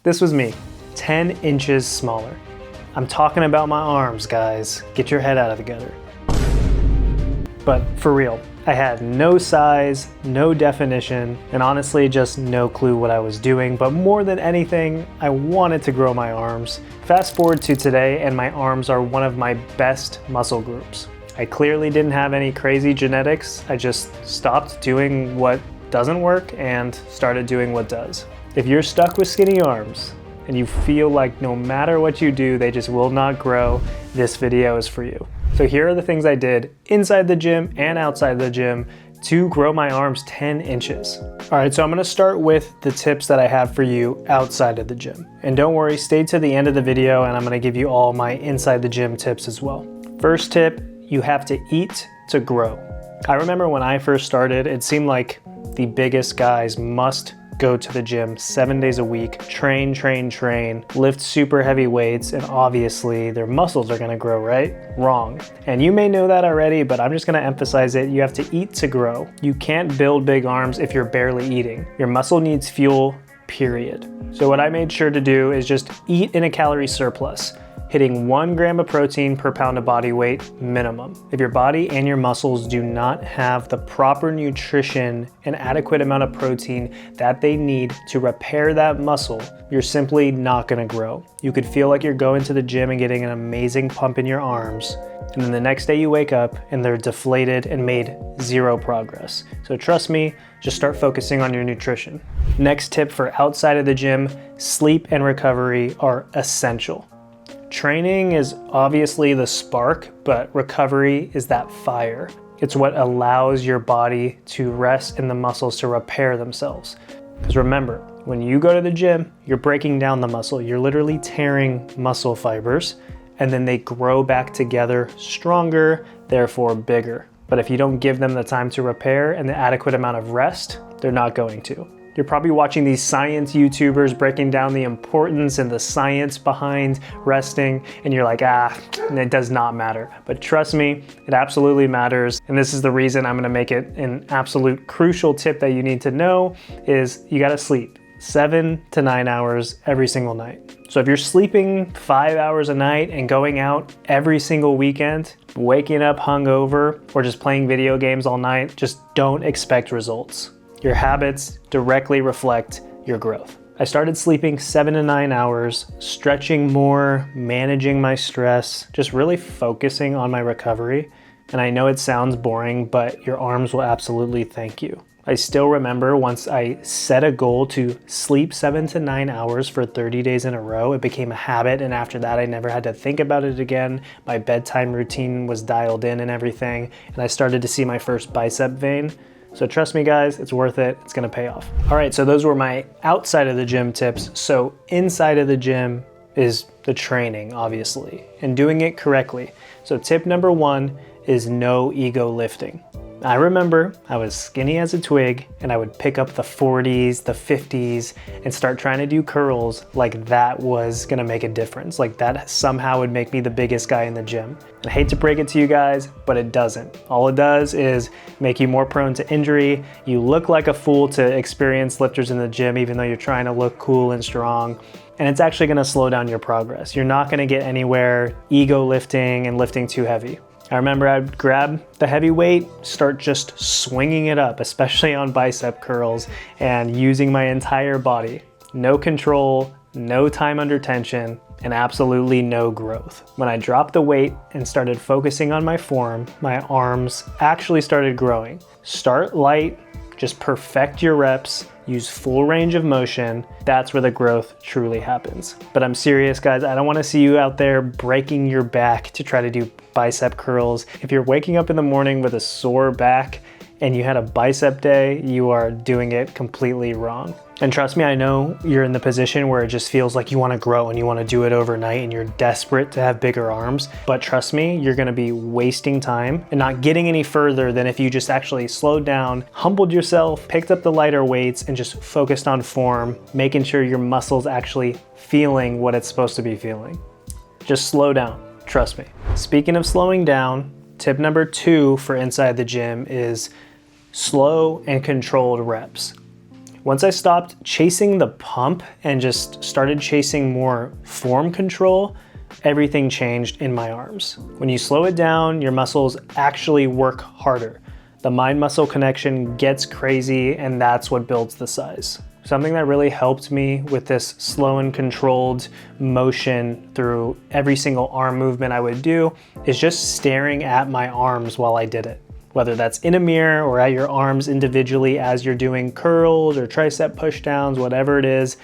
This was me, 10 inches smaller. I'm talking about my arms, guys. Get your head out of the gutter. But for real, I had no size, no definition, and honestly just no clue what I was doing, but more than anything, I wanted to grow my arms. Fast forward to today and my arms are one of my best muscle groups. I clearly didn't have any crazy genetics, I just stopped doing what doesn't work and started doing what does. If you're stuck with skinny arms and you feel like no matter what you do, they just will not grow, this video is for you. So here are the things I did inside the gym and outside the gym to grow my arms 10 inches. All right, so I'm gonna start with the tips that I have for you outside of the gym. And don't worry, stay to the end of the video and I'm gonna give you all my inside the gym tips as well. First tip, you have to eat to grow. I remember when I first started, it seemed like the biggest guys must go to the gym 7 days a week, train, lift super heavy weights, and obviously their muscles are gonna grow, right? Wrong. And you may know that already, but I'm just gonna emphasize it. You have to eat to grow. You can't build big arms if you're barely eating. Your muscle needs fuel, period. So what I made sure to do is just eat in a calorie surplus, hitting 1 gram of protein per pound of body weight minimum. If your body and your muscles do not have the proper nutrition and adequate amount of protein that they need to repair that muscle, you're simply not gonna grow. You could feel like you're going to the gym and getting an amazing pump in your arms, and then the next day you wake up and they're deflated and made zero progress. So trust me, just start focusing on your nutrition. Next tip for outside of the gym, sleep and recovery are essential. Training is obviously the spark, but recovery is that fire. It's what allows your body to rest and the muscles to repair themselves. Because remember, when you go to the gym, you're breaking down the muscle. You're literally tearing muscle fibers, and then they grow back together stronger, therefore bigger. But if you don't give them the time to repair and the adequate amount of rest, they're not going to. You're probably watching these science YouTubers breaking down the importance and the science behind resting, and you're like, it does not matter. But trust me, it absolutely matters. And this is the reason I'm gonna make it an absolute crucial tip that you need to know is you gotta sleep 7 to 9 hours every single night. So if you're sleeping 5 hours a night and going out every single weekend, waking up hungover, or just playing video games all night, just don't expect results. Your habits directly reflect your growth. I started sleeping 7 to 9 hours, stretching more, managing my stress, just really focusing on my recovery. And I know it sounds boring, but your arms will absolutely thank you. I still remember once I set a goal to sleep 7 to 9 hours for 30 days in a row, it became a habit. And after that, I never had to think about it again. My bedtime routine was dialed in and everything. And I started to see my first bicep vein. So trust me guys, it's worth it, it's gonna pay off. All right, so those were my outside of the gym tips. So inside of the gym is the training, obviously, and doing it correctly. So tip number 1 is no ego lifting. I remember I was skinny as a twig and I would pick up the 40s, the 50s, and start trying to do curls like that was gonna make a difference. Like that somehow would make me the biggest guy in the gym. And I hate to break it to you guys, but it doesn't. All it does is make you more prone to injury. You look like a fool to experienced lifters in the gym, even though you're trying to look cool and strong. And it's actually gonna slow down your progress. You're not gonna get anywhere ego lifting and lifting too heavy. I remember I'd grab the heavy weight, start just swinging it up, especially on bicep curls, and using my entire body. No control, no time under tension, and absolutely no growth. When I dropped the weight and started focusing on my form, my arms actually started growing. Start light, just perfect your reps, use full range of motion. That's where the growth truly happens. But I'm serious guys, I don't wanna see you out there breaking your back to try to do bicep curls. If you're waking up in the morning with a sore back and you had a bicep day, you are doing it completely wrong. And trust me, I know you're in the position where it just feels like you wanna grow and you wanna do it overnight and you're desperate to have bigger arms. But trust me, you're gonna be wasting time and not getting any further than if you just actually slowed down, humbled yourself, picked up the lighter weights, and just focused on form, making sure your muscles actually feeling what it's supposed to be feeling. Just slow down, trust me. Speaking of slowing down, tip number 2 for inside the gym is slow and controlled reps. Once I stopped chasing the pump and just started chasing more form control, everything changed in my arms. When you slow it down, your muscles actually work harder. The mind-muscle connection gets crazy, and that's what builds the size. Something that really helped me with this slow and controlled motion through every single arm movement I would do is just staring at my arms while I did it. Whether that's in a mirror or at your arms individually as you're doing curls or tricep pushdowns, whatever it is,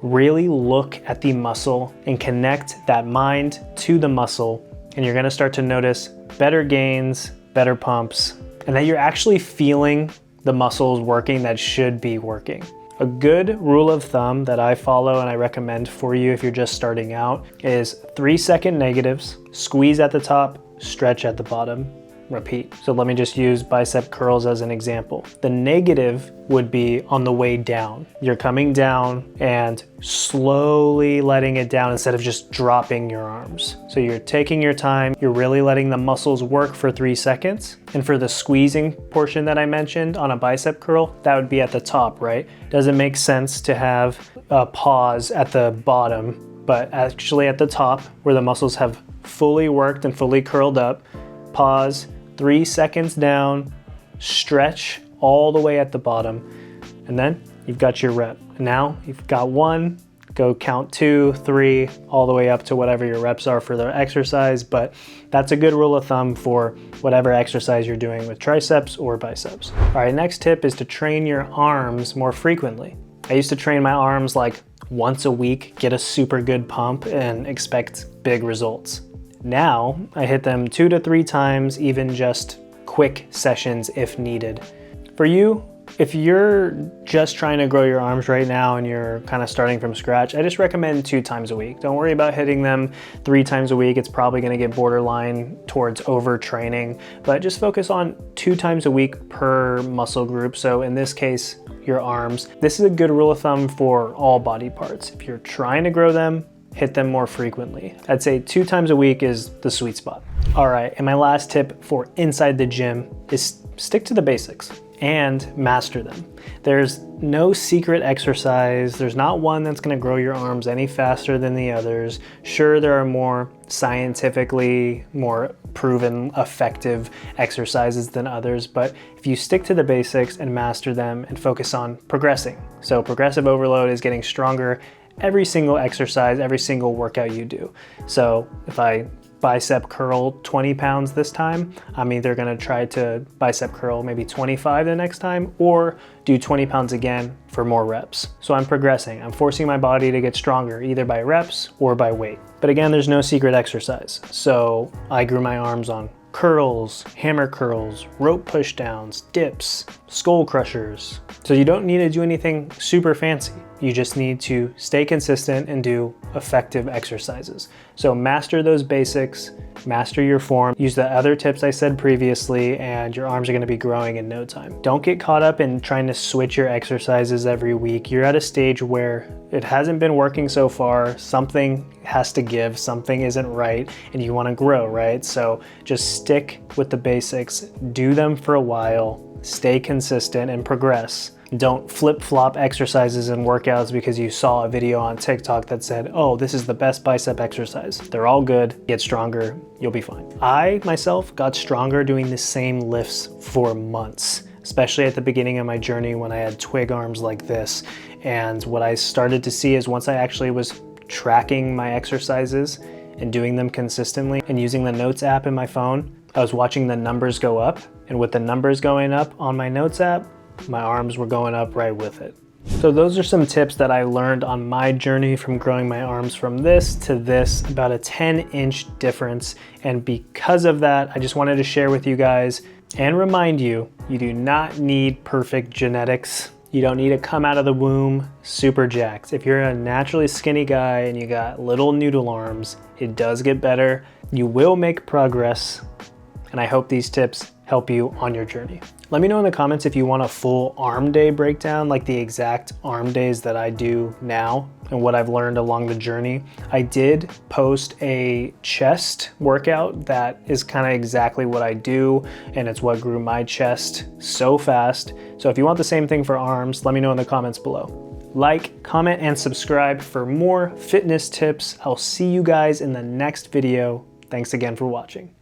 really look at the muscle and connect that mind to the muscle, and you're gonna start to notice better gains, better pumps, and that you're actually feeling the muscles working that should be working. A good rule of thumb that I follow and I recommend for you if you're just starting out is 3-second negatives, squeeze at the top, stretch at the bottom, repeat. So let me just use bicep curls as an example. The negative would be on the way down. You're coming down and slowly letting it down instead of just dropping your arms. So you're taking your time, you're really letting the muscles work for 3 seconds. And for the squeezing portion that I mentioned on a bicep curl, that would be at the top, right? Doesn't make sense to have a pause at the bottom, but actually at the top where the muscles have fully worked and fully curled up, pause, 3 seconds down, stretch all the way at the bottom, and then you've got your rep. Now you've got 1, go count 2, 3, all the way up to whatever your reps are for the exercise, but that's a good rule of thumb for whatever exercise you're doing with triceps or biceps. All right, next tip is to train your arms more frequently. I used to train my arms like once a week, get a super good pump, and expect big results. Now I hit them 2 to 3 times, even just quick sessions if needed. For you, if you're just trying to grow your arms right now and you're kind of starting from scratch, I just recommend 2 times a week. Don't worry about hitting them 3 times a week. It's probably going to get borderline towards overtraining, but just focus on 2 times a week per muscle group. So in this case, your arms. This is a good rule of thumb for all body parts. If you're trying to grow them, hit them more frequently. I'd say 2 times a week is the sweet spot. All right, and my last tip for inside the gym is stick to the basics and master them. There's no secret exercise. There's not one that's gonna grow your arms any faster than the others. Sure, there are more scientifically more proven effective exercises than others, but if you stick to the basics and master them and focus on progressing. So progressive overload is getting stronger every single exercise, every single workout you do. So if I bicep curl 20 pounds this time, I'm either gonna try to bicep curl maybe 25 the next time or do 20 pounds again for more reps. So I'm progressing. I'm forcing my body to get stronger either by reps or by weight. But again, there's no secret exercise. So I grew my arms on curls, hammer curls, rope pushdowns, dips, skull crushers. So you don't need to do anything super fancy. You just need to stay consistent and do effective exercises. So master those basics, master your form, use the other tips I said previously, and your arms are gonna be growing in no time. Don't get caught up in trying to switch your exercises every week. You're at a stage where it hasn't been working so far, something has to give, something isn't right, and you wanna grow, right? So just stick with the basics, do them for a while, stay consistent and progress. Don't flip-flop exercises and workouts because you saw a video on TikTok that said, oh, this is the best bicep exercise. They're all good, get stronger, you'll be fine. I, myself, got stronger doing the same lifts for months, especially at the beginning of my journey when I had twig arms like this. And what I started to see is once I actually was tracking my exercises and doing them consistently and using the Notes app in my phone, I was watching the numbers go up. And with the numbers going up on my Notes app, my arms were going up right with it. So those are some tips that I learned on my journey from growing my arms from this to this, about a 10-inch difference. And because of that, I just wanted to share with you guys and remind you, you do not need perfect genetics. You don't need to come out of the womb super jacked. If you're a naturally skinny guy and you got little noodle arms, it does get better. You will make progress. and I hope these tips help you on your journey. Let me know in the comments if you want a full arm day breakdown, like the exact arm days that I do now and what I've learned along the journey. I did post a chest workout that is kind of exactly what I do, and it's what grew my chest so fast. So if you want the same thing for arms, let me know in the comments below. Like, comment, and subscribe for more fitness tips. I'll see you guys in the next video. Thanks again for watching.